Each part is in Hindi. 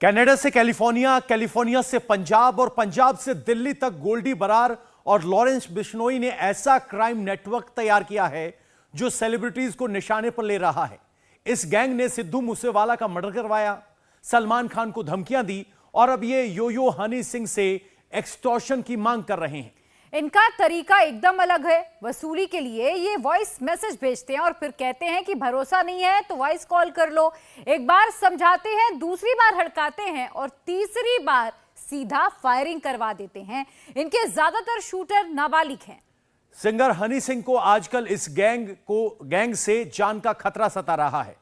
कनाडा से कैलिफोर्निया, कैलिफोर्निया से पंजाब और पंजाब से दिल्ली तक गोल्डी बरार और लॉरेंस बिश्नोई ने ऐसा क्राइम नेटवर्क तैयार किया है जो सेलिब्रिटीज को निशाने पर ले रहा है। इस गैंग ने सिद्धू मूसेवाला का मर्डर करवाया, सलमान खान को धमकियां दी और अब ये यो हनी सिंह से एक्सटॉर्शन की मांग कर रहे हैं। इनका तरीका एकदम अलग है। वसूली के लिए ये वॉइस मैसेज भेजते हैं और फिर कहते हैं कि भरोसा नहीं है तो वॉइस कॉल कर लो। एक बार समझाते हैं, दूसरी बार हड़काते हैं और तीसरी बार सीधा फायरिंग करवा देते हैं। इनके ज्यादातर शूटर नाबालिग हैं। सिंगर हनी सिंह को आजकल इस गैंग से जान का खतरा सता रहा है।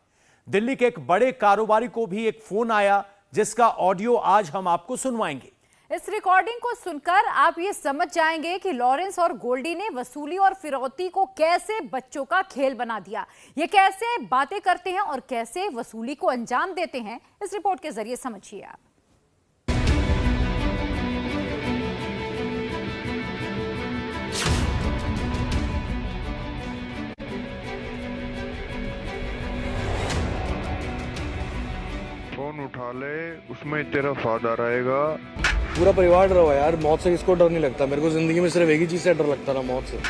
दिल्ली के एक बड़े कारोबारी को भी एक फोन आया जिसका ऑडियो आज हम आपको सुनवाएंगे। इस रिकॉर्डिंग को सुनकर आप ये समझ जाएंगे कि लॉरेंस और गोल्डी ने वसूली और फिरौती को कैसे बच्चों का खेल बना दिया। ये कैसे बातें करते हैं और कैसे वसूली को अंजाम देते हैं, इस रिपोर्ट के जरिए समझिए आप। फोन उठा ले, उसमें तेरा फादर आएगा। पूरा परिवार डरा हुआ यार। मौत से किसको डर नहीं लगता। मेरे को जिंदगी में सिर्फ एक ही चीज से डर लगता था, मौत से।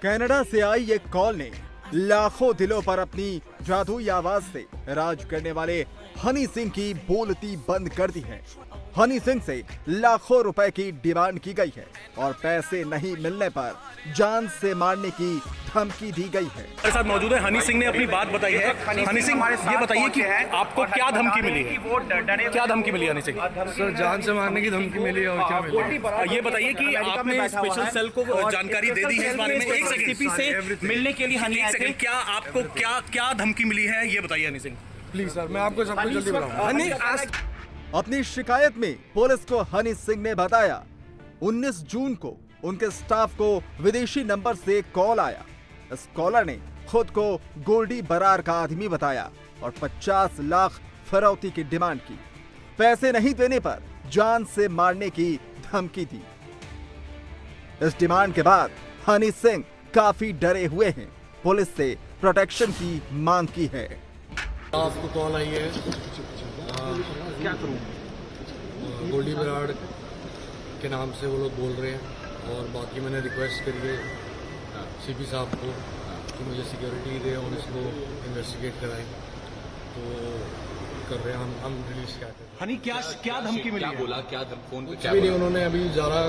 कनाडा से आई एक कॉल ने लाखों दिलों पर अपनी जादुई आवाज से राज करने वाले हनी सिंह की बोलती बंद कर दी है। हनी सिंह से लाखों रुपए की डिमांड की गई है और पैसे नहीं मिलने पर जान से मारने की धमकी दी गई है। हमारे साथ मौजूद है हनी सिंह ने अपनी बात बताई है। हनी सिंह, ये बताइए कि आपको क्या धमकी मिली है? क्या धमकी मिली हनी सिंह? सर, जान से मारने की धमकी मिली और क्या मिली? ये बताइए कि आपने स्पेशल सेल को जानकारी दे दी है इस बारे में। एक सेकंड से मिलने के लिए हनी, एक सेकंड, क्या आपको क्या धमकी मिली है ये बताइए हनी सिंह प्लीज सर, मैं आपको सब कुछ जल्दी बताऊंगा। अपनी शिकायत में पुलिस को हनी सिंह ने बताया 19 जून को उनके स्टाफ को विदेशी नंबर से कॉल आया। इस कॉलर ने खुद को गोल्डी बरार का आदमी बताया और 50 लाख फिरौती की डिमांड की। पैसे नहीं देने पर जान से मारने की धमकी दी। इस डिमांड के बाद हनी सिंह काफी डरे हुए हैं। पुलिस से प्रोटेक्शन की मांग की है। आपको कॉल आई है, क्या करूं? गोल्डी बराड़ के नाम से वो लोग बोल रहे हैं और बाकी मैंने रिक्वेस्ट करी है सीपी साहब को कि मुझे सिक्योरिटी दे और इसको इन्वेस्टिगेट कराएं। तो कर रहे हैं हम रिलीज क्या करें। हनी, क्या धमकी मिली? क्या बोला? क्या फोन पे क्या बोला? उन्होंने अभी ज़्यादा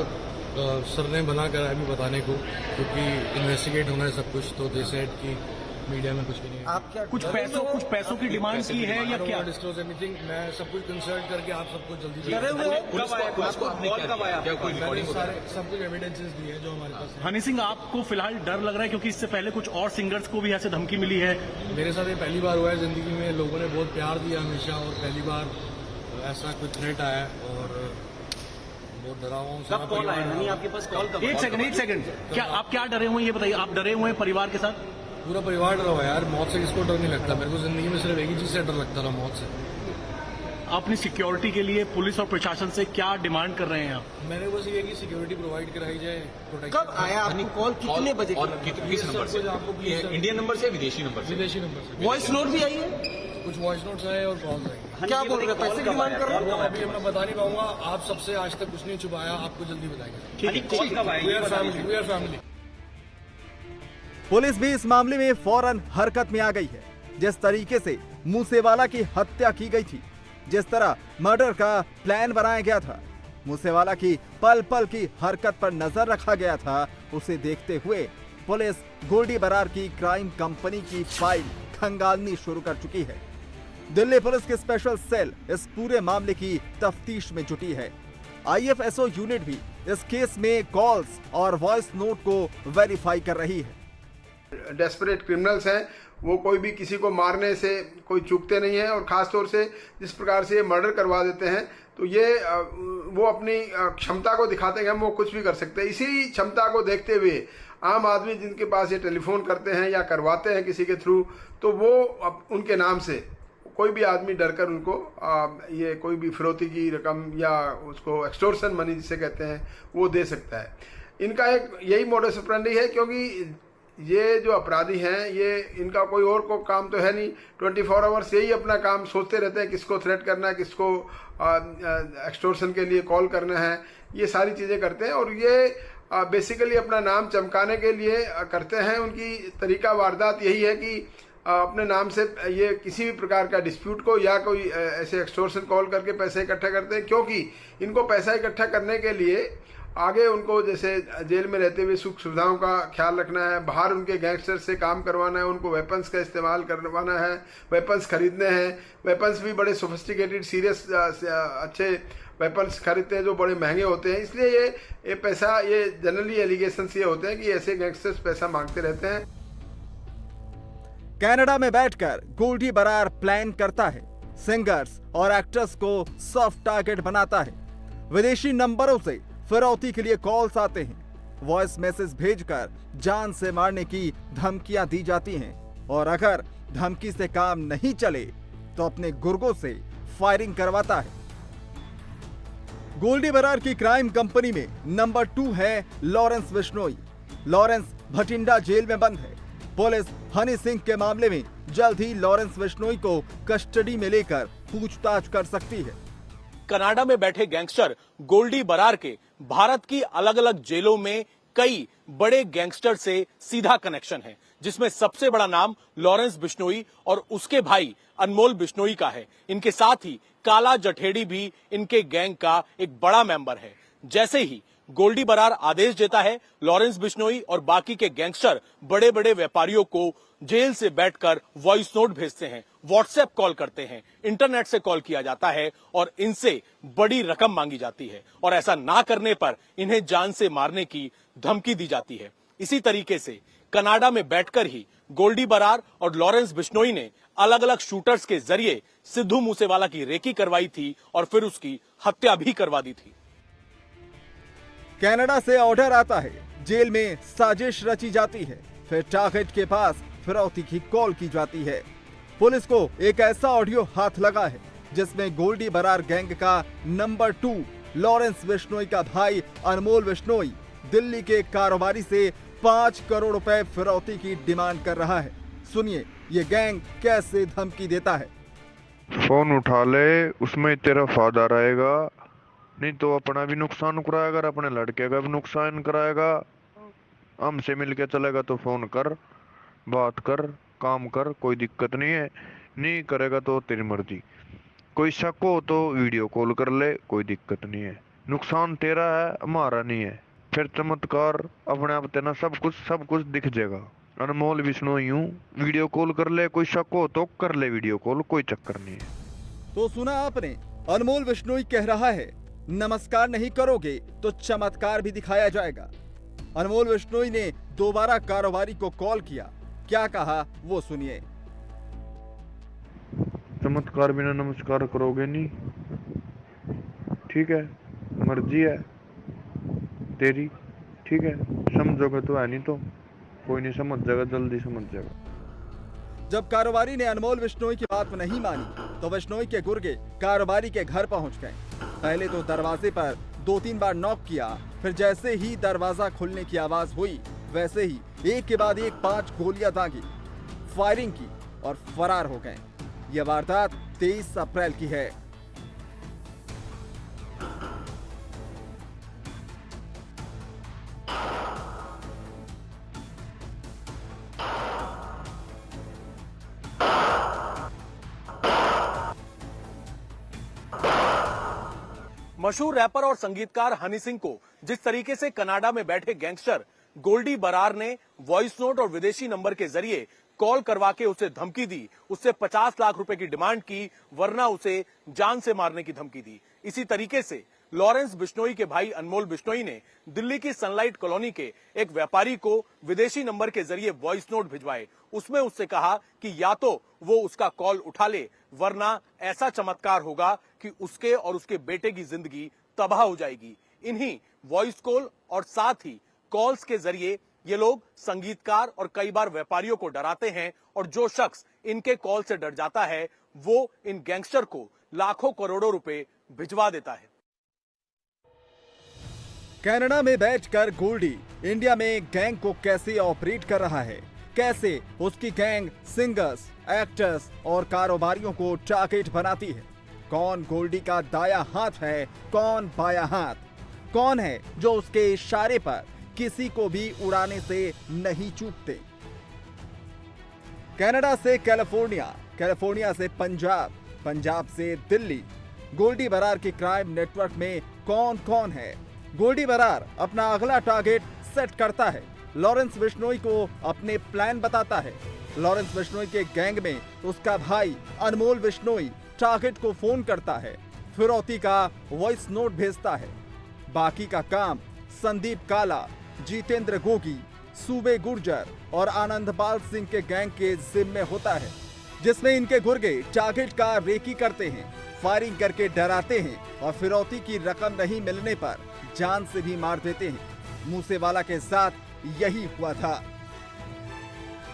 सर ने बना करा अभी बताने को, क्योंकि इन्वेस्टिगेट होना है सब कुछ। तो दे सेड कि मीडिया में कुछ भी नहीं है। आप क्या कुछ पैसों की डिमांड की है या क्या? Disclose anything. मैं सब कुछ कंसल्ट करके आप सबको जल्दी सब कुछ एविडेंसेस दिए जो हमारे पास है। हनी सिंह, आपको फिलहाल डर लग रहा है क्योंकि इससे पहले कुछ और सिंगर्स को भी ऐसे धमकी मिली है? मेरे साथ ये पहली बार हुआ है जिंदगी में। लोगों ने बहुत प्यार दिया हमेशा और पहली बार ऐसा कोई थ्रेट आया और बहुत डरा हुआ हूँ। कब कॉल आया हनी आपके पास? कॉल एक सेकंड, क्या आप क्या डरे हुए हैं ये बताइए। आप डरे हुए हैं परिवार के साथ? पूरा परिवार डरा हुआ यार। मौत से किसको डर नहीं लगता। मेरे को जिंदगी में सिर्फ एक ही चीज से डर लगता था, मौत से। अपनी सिक्योरिटी के लिए पुलिस और प्रशासन से क्या डिमांड कर रहे हैं आप? मैंने बस ये कि सिक्योरिटी प्रोवाइड कराई जाए, प्रोटेक्शन। कब आया आपको कॉल? कितने बजे? और किस नंबर से? आपको इंडियन नंबर से, विदेशी नंबर से? विदेशी नंबर से। वॉइस नोट भी आई है? कुछ वॉइस नोट्स आए और कॉल्स आई। क्या बोल रहे हैं? पैसे की डिमांड कर रहे हैं? अभी मैं बता नहीं पाऊंगा। आप सबसे आज तक कुछ नहीं छुपाया, आपको जल्दी बताएंगे। फैमिली। पुलिस भी इस मामले में फौरन हरकत में आ गई है। जिस तरीके से मूसेवाला की हत्या की गई थी, जिस तरह मर्डर का प्लान बनाया गया था, मूसेवाला की पल पल की हरकत पर नजर रखा गया था, उसे देखते हुए पुलिस गोल्डी बरार की क्राइम कंपनी की फाइल खंगालनी शुरू कर चुकी है। दिल्ली पुलिस की स्पेशल सेल इस पूरे मामले की तफ्तीश में जुटी है। IFSO यूनिट भी इस केस में कॉल्स और वॉइस नोट को वेरीफाई कर रही है। डेस्परेट क्रिमिनल्स हैं, वो कोई भी किसी को मारने से कोई चूकते नहीं है और ख़ास तौर से जिस प्रकार से ये मर्डर करवा देते हैं तो ये वो अपनी क्षमता को दिखाते हैं कि हम वो कुछ भी कर सकते हैं। इसी क्षमता को देखते हुए आम आदमी जिनके पास ये टेलीफोन करते हैं या करवाते हैं किसी के थ्रू, तो वो उनके नाम से कोई भी आदमी डरकर उनको ये कोई भी फिरौती की रकम या उसको एक्सटोर्शन मनी जिसे कहते हैं वो दे सकता है। इनका एक यही मोडस ऑपरेंडी है, क्योंकि ये जो अपराधी हैं ये इनका कोई और को काम तो है नहीं, 24 आवर्स यही अपना काम सोचते रहते हैं, किसको थ्रेट करना है, किसको एक्सटोर्शन के लिए कॉल करना है, ये सारी चीज़ें करते हैं। और ये बेसिकली अपना नाम चमकाने के लिए करते हैं। उनकी तरीका वारदात यही है कि अपने नाम से ये किसी भी प्रकार का डिस्प्यूट को या कोई ऐसे एक्सटोर्शन कॉल करके पैसे इकट्ठा करते हैं, क्योंकि इनको पैसा इकट्ठा करने के लिए आगे उनको जैसे जेल में रहते हुए सुख सुविधाओं का ख्याल रखना है, बाहर उनके गैंगस्टर से काम करवाना है, उनको वेपन्स का इस्तेमाल करवाना है, वेपन्स खरीदने हैं। वेपन्स भी बड़े सोफिस्टिकेटेड सीरियस अच्छे वेपन्स खरीदते हैं जो बड़े महंगे होते हैं। इसलिए ये पैसा, ये जनरली एलिगेशन ये होते हैं कि ऐसे गैंगस्टर्स पैसा मांगते रहते हैं। कनाडा में बैठकर गोल्डी बरार प्लान करता है, सिंगर्स और एक्टर्स को सॉफ्ट टारगेट बनाता है। विदेशी नंबरों से फिरौती के लिए कॉल्स आते हैं, वॉइस मैसेज भेजकर जान से मारने की धमकियां दी जाती हैं और अगर धमकी से काम नहीं चले तो अपने गुर्गों से फायरिंग करवाता है। गोल्डी बरार की क्राइम कंपनी में नंबर 2 है लॉरेंस बिश्नोई। लॉरेंस भटिंडा जेल में बंद है। पुलिस हनी सिंह के मामले में जल्द ही लॉरेंस बिश्नोई को कस्टडी में लेकर पूछताछ कर सकती है। कनाडा में बैठे गैंगस्टर गोल्डी बरार के भारत की अलग अलग जेलों में कई बड़े गैंगस्टर से सीधा कनेक्शन है, जिसमें सबसे बड़ा नाम लॉरेंस बिश्नोई और उसके भाई अनमोल बिश्नोई का है। इनके साथ ही काला जठेड़ी भी इनके गैंग का एक बड़ा मेंबर है। जैसे ही गोल्डी बरार आदेश देता है, लॉरेंस बिश्नोई और बाकी के गैंगस्टर बड़े बड़े व्यापारियों को जेल से बैठकर वॉइस नोट भेजते हैं, व्हाट्सएप कॉल करते हैं, इंटरनेट से कॉल किया जाता है और इनसे बड़ी रकम मांगी जाती है और ऐसा ना करने पर इन्हें जान से मारने की धमकी दी जाती है। इसी तरीके से कनाडा में बैठकर ही गोल्डी बरार और लॉरेंस बिश्नोई ने अलग अलग शूटर्स के जरिए सिद्धू मूसेवाला की रेकी करवाई थी और फिर उसकी हत्या भी करवा दी थी। कनाडा से ऑर्डर आता है, जेल में साजिश रची जाती है, फिर टारगेट के पास फिरौती की कॉल की जाती है। पुलिस को एक ऐसा ऑडियो हाथ लगा है जिसमें गोल्डी बरार गैंग का नंबर 2 लॉरेंस बिश्नोई का भाई अनमोल बिश्नोई दिल्ली के कारोबारी से 5 करोड़ रुपए फिरौती की डिमांड कर रहा है। सुनिए ये गैंग कैसे धमकी देता है। फोन उठा ले, उसमें तेरा फादर आएगा, नहीं तो अपना भी नुकसान कराएगा और अपने लड़के का भी नुकसान कराएगा। हमसे मिलके चलेगा तो फोन कर, बात कर, काम कर, कोई दिक्कत नहीं है। नहीं करेगा तो तेरी मर्जी। कोई शक हो तो वीडियो कॉल कर ले, कोई दिक्कत नहीं है। नुकसान तेरा है, हमारा नहीं है। फिर चमत्कार अपने आप तेना सब कुछ दिख जाएगा। अनमोल बिश्नोई हूँ, वीडियो कॉल कर ले, कोई शक हो तो कर ले वीडियो कॉल, कोई चक्कर नहीं है। तो सुना आपने, अनमोल बिश्नोई कह रहा है नमस्कार नहीं करोगे तो चमत्कार भी दिखाया जाएगा। अनमोल बिश्नोई ने दोबारा कारोबारी को कॉल किया, क्या कहा वो सुनिए। चमत्कार बिना नमस्कार करोगे नहीं, ठीक है, मर्जी है तेरी, ठीक है। समझोगे तो है, नहीं तो कोई नहीं समझ जाएगा, जल्दी समझ जाएगा। जब कारोबारी ने अनमोल बिश्नोई की बात नहीं मानी तो बिश्नोई के गुर्गे कारोबारी के घर पहुंच गए। पहले तो दरवाजे पर 2-3 बार नॉक किया, फिर जैसे ही दरवाजा खुलने की आवाज हुई वैसे ही एक के बाद एक 5 गोलियां दागी, फायरिंग की और फरार हो गए। यह वारदात 23 अप्रैल की है। मशहूर रैपर और संगीतकार हनी सिंह को जिस तरीके से कनाडा में बैठे गैंगस्टर गोल्डी बरार ने वॉइस नोट और विदेशी नंबर के जरिए कॉल करवा के उसे धमकी दी, उससे 50 लाख रुपए की डिमांड की, वरना उसे जान से मारने की धमकी दी। इसी तरीके से लॉरेंस बिश्नोई के भाई अनमोल बिश्नोई ने दिल्ली की सनलाइट कॉलोनी के एक व्यापारी को विदेशी नंबर के जरिए वॉइस नोट भिजवाए। उसमें उससे कहा कि या तो वो उसका कॉल उठा ले, वरना ऐसा चमत्कार होगा कि उसके और उसके बेटे की जिंदगी तबाह हो जाएगी। इन्हीं वॉइस कॉल और साथ ही कॉल्स के जरिए ये लोग संगीतकार और कई बार व्यापारियों को डराते हैं और जो शख्स इनके कॉल से डर जाता है वो इन गैंगस्टर को लाखों करोड़ों रुपए भिजवा देता है। कनाडा में बैठकर गोल्डी इंडिया में गैंग को कैसे ऑपरेट कर रहा है, कैसे उसकी गैंग सिंगर्स, एक्टर्स और कारोबारियों को टारगेट बनाती है, कौन गोल्डी का दाया हाथ है, कौन बाया हाथ, कौन है जो उसके इशारे पर किसी को भी उड़ाने से नहीं चूकते। कनाडा से कैलिफोर्निया, कैलिफोर्निया से पंजाब, पंजाब से दिल्ली, गोल्डी बरार के क्राइम नेटवर्क में कौन कौन है। गोल्डी बरार अपना अगला टारगेट सेट करता है, लॉरेंस बिश्नोई को अपने प्लान बताता है। लॉरेंस बिश्नोई के गैंग में उसका भाई अनमोल बिश्नोई टारगेट को फोन करता है, फिरौती का वॉइस नोट भेजता है। बाकी का काम संदीप काला, जितेंद्र गोगी, सूबे गुर्जर और आनंदपाल सिंह के गैंग के जिम्मे होता है, जिसमें इनके गुर्गे टारगेट का रेकी करते हैं, फायरिंग करके डराते हैं और फिरौती की रकम नहीं मिलने पर जान से भी मार देते हैं। मूसेवाला के साथ यही हुआ था।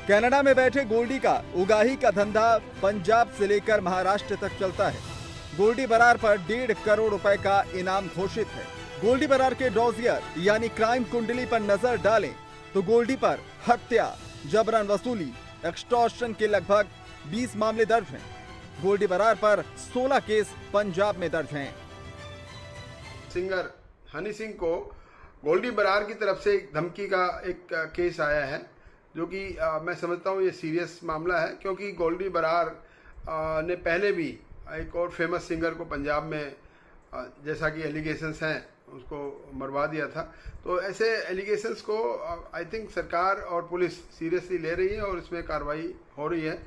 कनाडा में बैठे गोल्डी का उगाही का धंधा पंजाब से लेकर महाराष्ट्र तक चलता है। गोल्डी बरार पर 1.5 करोड़ रुपए का इनाम घोषित है। गोल्डी बरार के डॉजियर यानी क्राइम कुंडली पर नजर डालें तो गोल्डी पर हत्या, जबरन वसूली, एक्सटॉर्शन के लगभग 20 मामले दर्ज हैं। गोल्डी बरार पर 16 केस पंजाब में दर्ज हैं। सिंगर हनी सिंह को गोल्डी बरार की तरफ से एक धमकी का एक केस आया है, जो कि मैं समझता हूँ ये सीरियस मामला है, क्योंकि गोल्डी बरार ने पहले भी एक और फेमस सिंगर को पंजाब में जैसा कि एलिगेशंस हैं उसको मरवा दिया था। तो ऐसे एलिगेशंस को आई थिंक सरकार और पुलिस सीरियसली ले रही है और इसमें कार्रवाई हो रही है।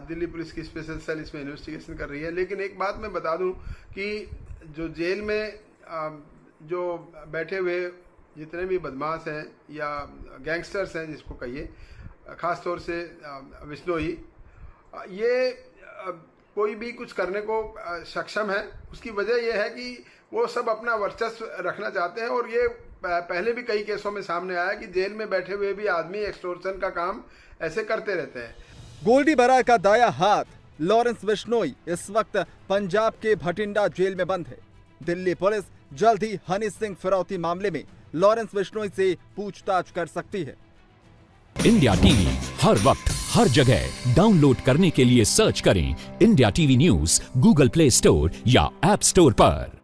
दिल्ली पुलिस की स्पेशल सेल इसमें इन्वेस्टिगेशन कर रही है। लेकिन एक बात मैं बता दूं कि जो जेल में जो बैठे हुए जितने भी बदमाश हैं या गैंगस्टर्स हैं जिसको कहिए, ख़ास तौर से बिश्नोई, ये कोई भी कुछ करने को सक्षम है। उसकी वजह यह है कि वो सब अपना वर्चस्व रखना चाहते हैं और ये पहले भी कई केसों में सामने आया कि जेल में बैठे हुए भी आदमी एक्सटॉर्शन का काम ऐसे करते रहते हैं। गोल्डी बरार का दाया हाथ लॉरेंस बिश्नोई इस वक्त पंजाब के भटिंडा जेल में बंद है। दिल्ली पुलिस जल्द ही हनी सिंह फिरौती मामले में लॉरेंस बिश्नोई से पूछताछ कर सकती है। इंडिया टीवी हर वक्त हर जगह डाउनलोड करने के लिए सर्च करें India TV news Google play store या ऐप स्टोर पर।